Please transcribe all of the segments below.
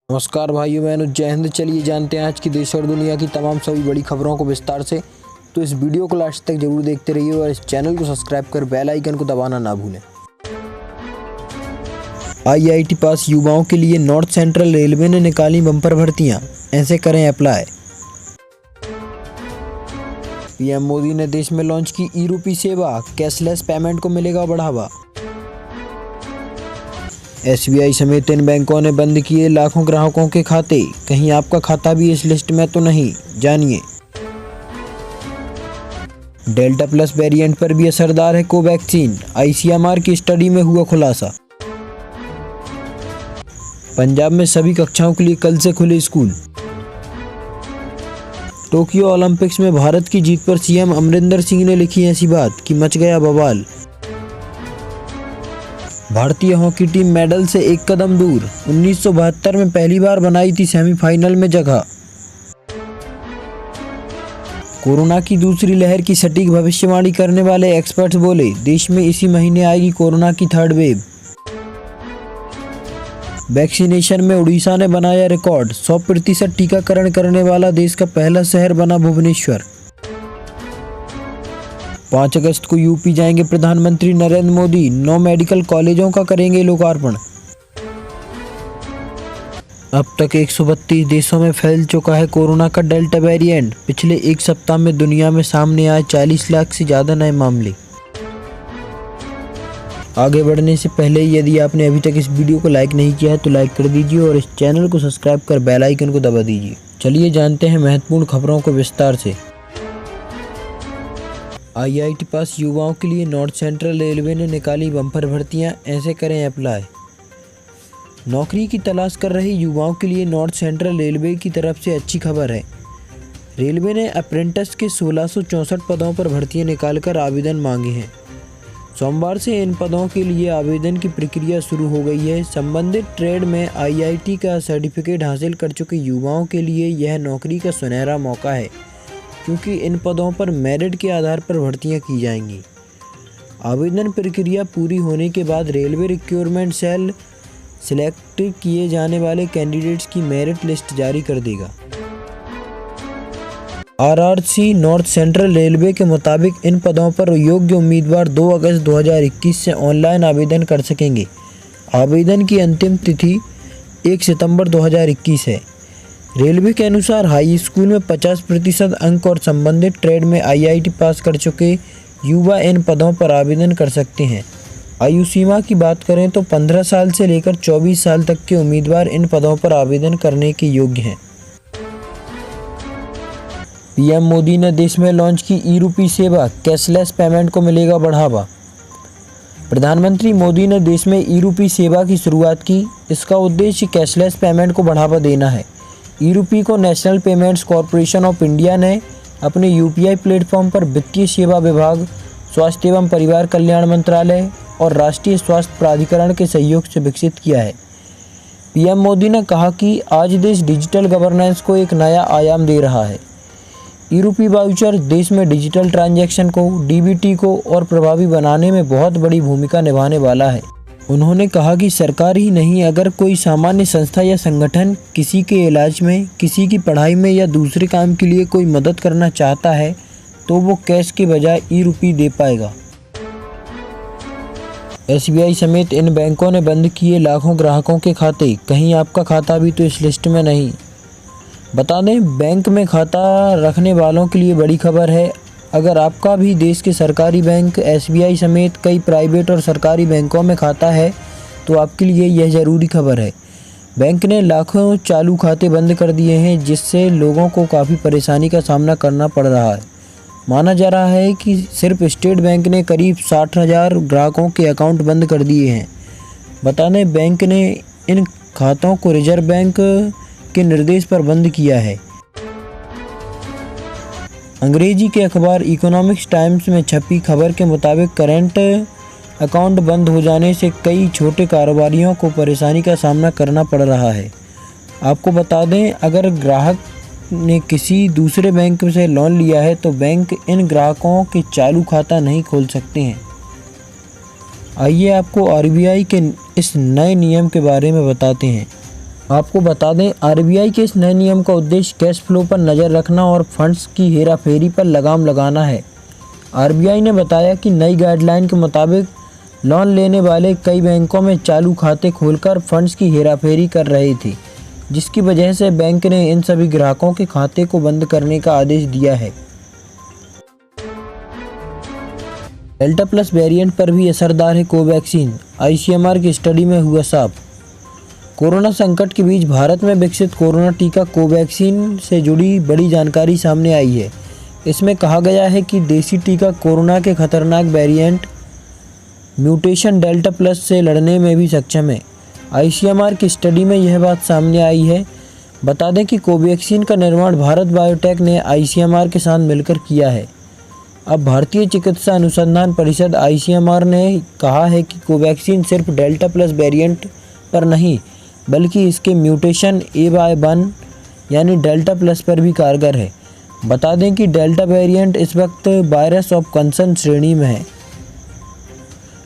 नमस्कार भाइयों बहनों, जय हिंद। चलिए जानते हैं आज की देश और दुनिया की तमाम सभी बड़ी खबरों को विस्तार से। तो इस वीडियो को लास्ट तक जरूर देखते रहिए और इस चैनल को सब्सक्राइब कर बेल आइकन को दबाना ना भूलें। आईआईटी पास युवाओं के लिए नॉर्थ सेंट्रल रेलवे ने निकाली बम्पर भर्तियां, ऐसे करें अप्लाई। पीएम मोदी ने देश में लॉन्च की ई-रूपी सेवा, कैशलेस पेमेंट को मिलेगा बढ़ावा। एसबीआई समेत इन बैंकों ने बंद किए लाखों ग्राहकों के खाते, कहीं आपका खाता भी इस लिस्ट में तो नहीं, जानिए। डेल्टा प्लस वेरिएंट पर भी असरदार है कोवैक्सीन, आईसीएमआर की स्टडी में हुआ खुलासा। पंजाब में सभी कक्षाओं के लिए कल से खुले स्कूल। टोक्यो ओलंपिक्स में भारत की जीत पर सीएम अमरिंदर सिंह ने लिखी ऐसी बात कि मच गया बवाल। भारतीय हॉकी टीम मेडल से एक कदम दूर, 1972 में पहली बार बनाई थी सेमीफाइनल में जगह। कोरोना की दूसरी लहर की सटीक भविष्यवाणी करने वाले एक्सपर्ट्स बोले, देश में इसी महीने आएगी कोरोना की थर्ड वेव। वैक्सीनेशन में उड़ीसा ने बनाया रिकॉर्ड, 100% टीकाकरण करने वाला देश का पहला शहर बना भुवनेश्वर। 5 अगस्त को यूपी जाएंगे प्रधानमंत्री नरेंद्र मोदी, 9 मेडिकल कॉलेजों का करेंगे लोकार्पण। अब तक 132 देशों में फैल चुका है कोरोना का डेल्टा वेरिएंट। पिछले एक सप्ताह में दुनिया में सामने आए 40 लाख से ज़्यादा नए मामले। आगे बढ़ने से पहले यदि आपने अभी तक इस वीडियो को लाइक नहीं किया है तो लाइक कर दीजिए और इस चैनल को सब्सक्राइब कर बेल आइकन को दबा दीजिए। चलिए जानते हैं महत्वपूर्ण खबरों को विस्तार से। आईआईटी पास युवाओं के लिए नॉर्थ सेंट्रल रेलवे ने निकाली बम्पर भर्तियां, ऐसे करें अप्लाई। नौकरी की तलाश कर रहे युवाओं के लिए नॉर्थ सेंट्रल रेलवे की तरफ से अच्छी खबर है। रेलवे ने अप्रेंटिस के 1664 पदों पर भर्तियां निकालकर आवेदन मांगे हैं। सोमवार से इन पदों के लिए आवेदन की प्रक्रिया शुरू हो गई है। संबंधित ट्रेड में आईआईटी का सर्टिफिकेट हासिल कर चुके युवाओं के लिए यह नौकरी का सुनहरा मौका है, क्योंकि इन पदों पर मेरिट के आधार पर भर्तियां की जाएंगी। आवेदन प्रक्रिया पूरी होने के बाद रेलवे रिक्रूटमेंट सेल सिलेक्ट किए जाने वाले कैंडिडेट्स की मेरिट लिस्ट जारी कर देगा। आरआरसी नॉर्थ सेंट्रल रेलवे के मुताबिक इन पदों पर योग्य उम्मीदवार 2 अगस्त 2021 से ऑनलाइन आवेदन कर सकेंगे। आवेदन की अंतिम तिथि 1 सितंबर 2021 है। रेलवे के अनुसार हाई स्कूल में 50% अंक और संबंधित ट्रेड में आईआईटी पास कर चुके युवा इन पदों पर आवेदन कर सकते हैं। आयु सीमा की बात करें तो 15 साल से लेकर 24 साल तक के उम्मीदवार इन पदों पर आवेदन करने के योग्य हैं। पीएम मोदी ने देश में लॉन्च की ई-रूपी सेवा, कैशलेस पेमेंट को मिलेगा बढ़ावा। प्रधानमंत्री मोदी ने देश में ई-रूपी सेवा की शुरुआत की। इसका उद्देश्य कैशलेस पेमेंट को बढ़ावा देना है। ई-रूपी को national payments corporation of India ने अपने यूपीआई प्लेटफॉर्म पर वित्तीय सेवा विभाग, स्वास्थ्य एवं परिवार कल्याण मंत्रालय और राष्ट्रीय स्वास्थ्य प्राधिकरण के सहयोग से विकसित किया है। पीएम मोदी ने कहा कि आज देश डिजिटल गवर्नेंस को एक नया आयाम दे रहा है। ई-रूपी वाउचर देश में डिजिटल ट्रांजैक्शन को, डीबीटी को और प्रभावी बनाने में बहुत बड़ी भूमिका निभाने वाला है। उन्होंने कहा कि सरकार ही नहीं, अगर कोई सामान्य संस्था या संगठन किसी के इलाज में, किसी की पढ़ाई में या दूसरे काम के लिए कोई मदद करना चाहता है तो वो कैश के बजाय ई-रूपी दे पाएगा। एसबीआई समेत इन बैंकों ने बंद किए लाखों ग्राहकों के खाते, कहीं आपका खाता भी तो इस लिस्ट में नहीं। बता दें, बैंक में खाता रखने वालों के लिए बड़ी खबर है। अगर आपका भी देश के सरकारी बैंक एसबीआई समेत कई प्राइवेट और सरकारी बैंकों में खाता है तो आपके लिए यह ज़रूरी खबर है। बैंक ने लाखों चालू खाते बंद कर दिए हैं, जिससे लोगों को काफ़ी परेशानी का सामना करना पड़ रहा है। माना जा रहा है कि सिर्फ स्टेट बैंक ने करीब 60,000 ग्राहकों के अकाउंट बंद कर दिए हैं। बता दें, बैंक ने इन खातों को रिजर्व बैंक के निर्देश पर बंद किया है। अंग्रेजी के अखबार इकोनॉमिक्स टाइम्स में छपी खबर के मुताबिक करंट अकाउंट बंद हो जाने से कई छोटे कारोबारियों को परेशानी का सामना करना पड़ रहा है। आपको बता दें, अगर ग्राहक ने किसी दूसरे बैंक से लोन लिया है तो बैंक इन ग्राहकों के चालू खाता नहीं खोल सकते हैं। आइए आपको आरबीआई के इस नए नियम के बारे में बताते हैं। आपको बता दें, आरबीआई के इस नए नियम का उद्देश्य कैश फ्लो पर नज़र रखना और फंड्स की हेराफेरी पर लगाम लगाना है। आरबीआई ने बताया कि नई गाइडलाइन के मुताबिक लोन लेने वाले कई बैंकों में चालू खाते खोलकर फंड्स की हेराफेरी कर रहे थे, जिसकी वजह से बैंक ने इन सभी ग्राहकों के खाते को बंद करने का आदेश दिया है। डेल्टा प्लस वेरिएंट पर भी असरदार है कोवैक्सीन, आईसीएमआर की स्टडी में हुआ साफ। कोरोना संकट के बीच भारत में विकसित कोरोना टीका कोवैक्सीन से जुड़ी बड़ी जानकारी सामने आई है। इसमें कहा गया है कि देसी टीका कोरोना के खतरनाक वेरिएंट म्यूटेशन डेल्टा प्लस से लड़ने में भी सक्षम है। आईसीएमआर की स्टडी में यह बात सामने आई है। बता दें कि कोवैक्सीन का निर्माण भारत बायोटेक ने आईसीएमआर के साथ मिलकर किया है। अब भारतीय चिकित्सा अनुसंधान परिषद आईसीएमआर ने कहा है कि कोवैक्सीन सिर्फ डेल्टा प्लस वेरिएंट पर नहीं, बल्कि इसके म्यूटेशन A/1 यानी डेल्टा प्लस पर भी कारगर है। बता दें कि डेल्टा वेरिएंट इस वक्त वायरस ऑफ कंसर्न श्रेणी में है।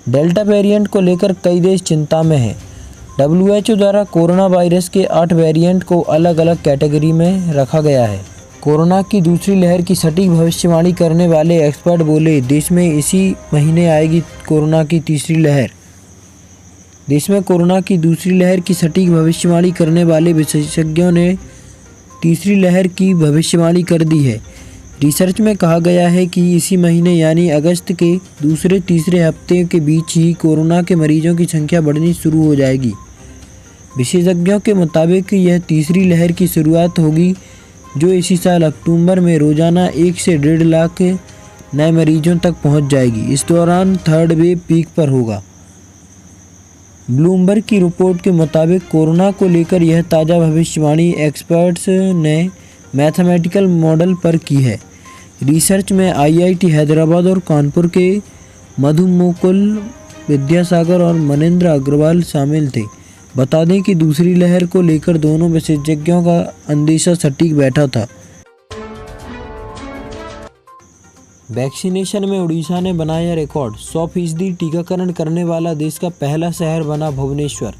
डेल्टा वेरिएंट को लेकर कई देश चिंता में हैं। WHO द्वारा कोरोना वायरस के 8 वेरिएंट को अलग अलग कैटेगरी में रखा गया है। कोरोना की दूसरी लहर की सटीक भविष्यवाणी करने वाले एक्सपर्ट बोले, देश में इसी महीने आएगी कोरोना की तीसरी लहर। देश में कोरोना की दूसरी लहर की सटीक भविष्यवाणी करने वाले विशेषज्ञों ने तीसरी लहर की भविष्यवाणी कर दी है। रिसर्च में कहा गया है कि इसी महीने यानी अगस्त के दूसरे तीसरे हफ्ते के बीच ही कोरोना के मरीजों की संख्या बढ़नी शुरू हो जाएगी। विशेषज्ञों के मुताबिक यह तीसरी लहर की शुरुआत होगी, जो इसी साल अक्टूबर में रोजाना 1 से 1.5 लाख नए मरीजों तक पहुंच जाएगी। इस दौरान थर्ड वेव पीक पर होगा। ब्लूमबर्ग की रिपोर्ट के मुताबिक कोरोना को लेकर यह ताज़ा भविष्यवाणी एक्सपर्ट्स ने मैथमेटिकल मॉडल पर की है। रिसर्च में IIT हैदराबाद और कानपुर के मधु मुकुल, विद्यासागर और मनेंद्र अग्रवाल शामिल थे। बता दें कि दूसरी लहर को लेकर दोनों विशेषज्ञों का अंदेशा सटीक बैठा था। वैक्सीनेशन में उड़ीसा ने बनाया रिकॉर्ड, 100% टीकाकरण करने वाला देश का पहला शहर बना भुवनेश्वर।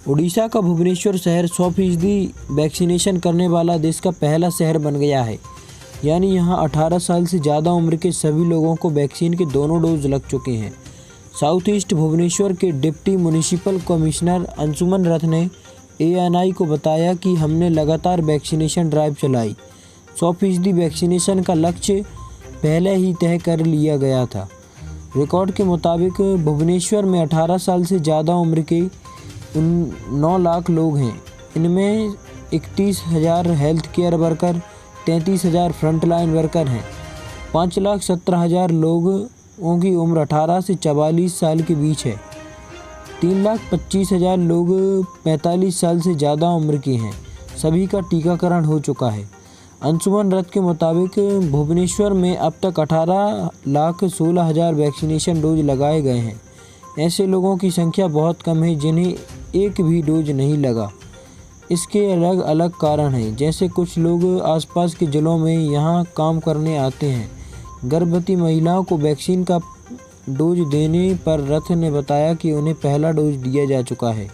उड़ीसा का भुवनेश्वर शहर 100% वैक्सीनेशन करने वाला देश का पहला शहर बन गया है। यानी यहां 18 साल से ज़्यादा उम्र के सभी लोगों को वैक्सीन के दोनों डोज लग चुके हैं। साउथ ईस्ट भुवनेश्वर के डिप्टी म्युनिसिपल कमिश्नर अंशुमन रथ ने ANI को बताया कि हमने लगातार वैक्सीनेशन ड्राइव चलाई। 100% वैक्सीनेशन का लक्ष्य पहले ही तय कर लिया गया था। रिकॉर्ड के मुताबिक भुवनेश्वर में 18 साल से ज़्यादा उम्र के 9 लाख लोग हैं। इनमें 31,000 health care worker, 33,000 frontline worker हैं। 5,17,000 लोगों की उम्र 18 से 44 साल के बीच है। 3,25,000 लोग 45 साल से ज़्यादा उम्र के हैं। सभी का टीकाकरण हो चुका है। अंशुमन रथ के मुताबिक भुवनेश्वर में अब तक 18,16,000 वैक्सीनेशन डोज लगाए गए हैं। ऐसे लोगों की संख्या बहुत कम है जिन्हें एक भी डोज नहीं लगा। इसके अलग अलग कारण हैं, जैसे कुछ लोग आसपास के जिलों में यहाँ काम करने आते हैं। गर्भवती महिलाओं को वैक्सीन का डोज देने पर रथ ने बताया कि उन्हें पहला डोज दिया जा चुका है।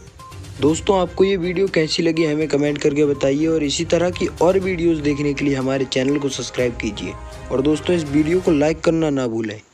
दोस्तों, आपको ये वीडियो कैसी लगी हमें कमेंट करके बताइए और इसी तरह की और वीडियोस देखने के लिए हमारे चैनल को सब्सक्राइब कीजिए और दोस्तों इस वीडियो को लाइक करना ना भूलें।